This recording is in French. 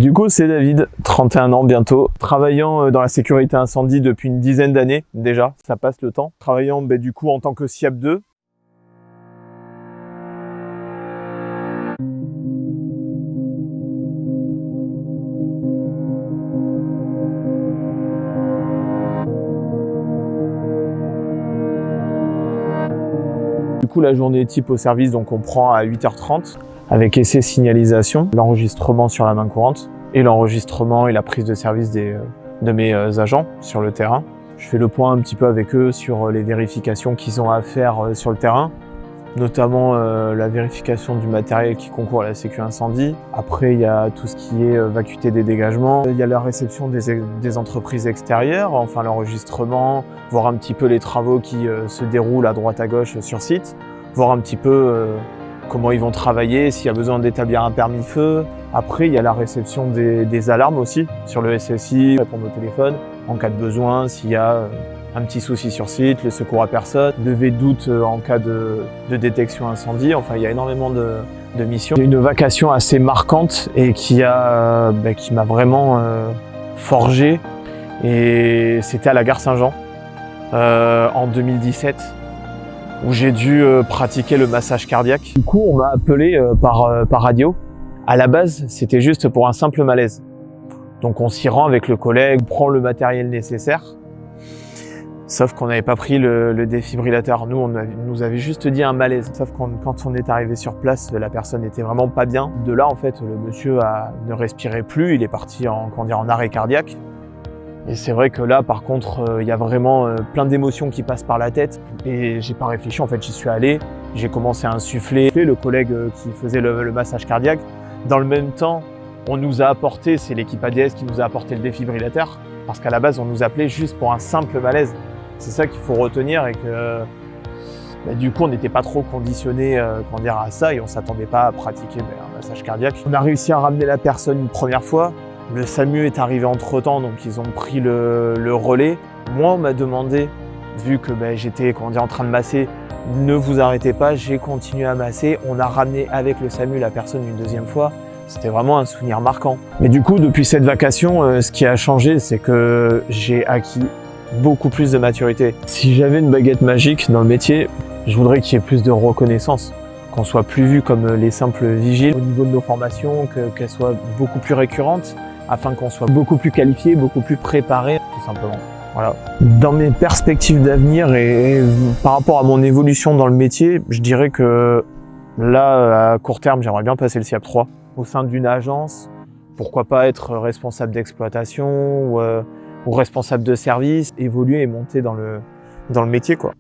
Du coup, c'est David, 31 ans bientôt, travaillant dans la sécurité incendie depuis une dizaine d'années déjà, ça passe le temps. Travaillant du coup en tant que SIAP 2. Du coup, la journée type au service, donc on prend à 8h30 avec essai signalisation, l'enregistrement sur la main courante et l'enregistrement et la prise de service de mes agents sur le terrain. Je fais le point un petit peu avec eux sur les vérifications qu'ils ont à faire sur le terrain, notamment la vérification du matériel qui concourt à la sécu incendie. Après, il y a tout ce qui est vacuité des dégagements. Il y a la réception des entreprises extérieures, enfin l'enregistrement, voir un petit peu les travaux qui se déroulent à droite à gauche sur site, voir un petit peu comment ils vont travailler, s'il y a besoin d'établir un permis feu. Après, il y a la réception des alarmes aussi sur le SSI, répondre au téléphone en cas de besoin, s'il y a un petit souci sur site, le secours à personne, lever de doute en cas de détection incendie. Enfin, il y a énormément de missions. J'ai une vacation assez marquante et qui m'a vraiment forgé. Et c'était à la gare Saint-Jean en 2017 où j'ai dû pratiquer le massage cardiaque. Du coup, on m'a appelé par radio. À la base, c'était juste pour un simple malaise. Donc on s'y rend avec le collègue, on prend le matériel nécessaire. Sauf qu'on n'avait pas pris le défibrillateur. Nous, on nous avait juste dit un malaise. Sauf que quand on est arrivé sur place, la personne n'était vraiment pas bien. De là, en fait, le monsieur ne respirait plus. Il est parti en arrêt cardiaque. Et c'est vrai que là, par contre, il y a vraiment plein d'émotions qui passent par la tête. Et j'ai pas réfléchi. En fait, j'y suis allé. J'ai commencé à insuffler. Le collègue qui faisait le massage cardiaque, dans le même temps, on nous a apporté, c'est l'équipe ADS qui nous a apporté le défibrillateur. Parce qu'à la base, on nous appelait juste pour un simple malaise. C'est ça qu'il faut retenir et que du coup on n'était pas trop conditionné à ça et on s'attendait pas à pratiquer un massage cardiaque. On a réussi à ramener la personne une première fois. Le SAMU est arrivé entre temps, donc ils ont pris le relais. Moi on m'a demandé, vu que j'étais en train de masser, ne vous arrêtez pas, j'ai continué à masser. On a ramené avec le SAMU la personne une deuxième fois. C'était vraiment un souvenir marquant. Mais du coup depuis cette vacation, ce qui a changé, c'est que j'ai acquis beaucoup plus de maturité. Si j'avais une baguette magique dans le métier, je voudrais qu'il y ait plus de reconnaissance, qu'on soit plus vu comme les simples vigiles au niveau de nos formations, qu'elles soient beaucoup plus récurrentes, afin qu'on soit beaucoup plus qualifié, beaucoup plus préparé, tout simplement. Voilà. Dans mes perspectives d'avenir et par rapport à mon évolution dans le métier, je dirais que là, à court terme, j'aimerais bien passer le SIAP 3 au sein d'une agence. Pourquoi pas être responsable d'exploitation ou responsable de service, évoluer et monter dans le métier, quoi.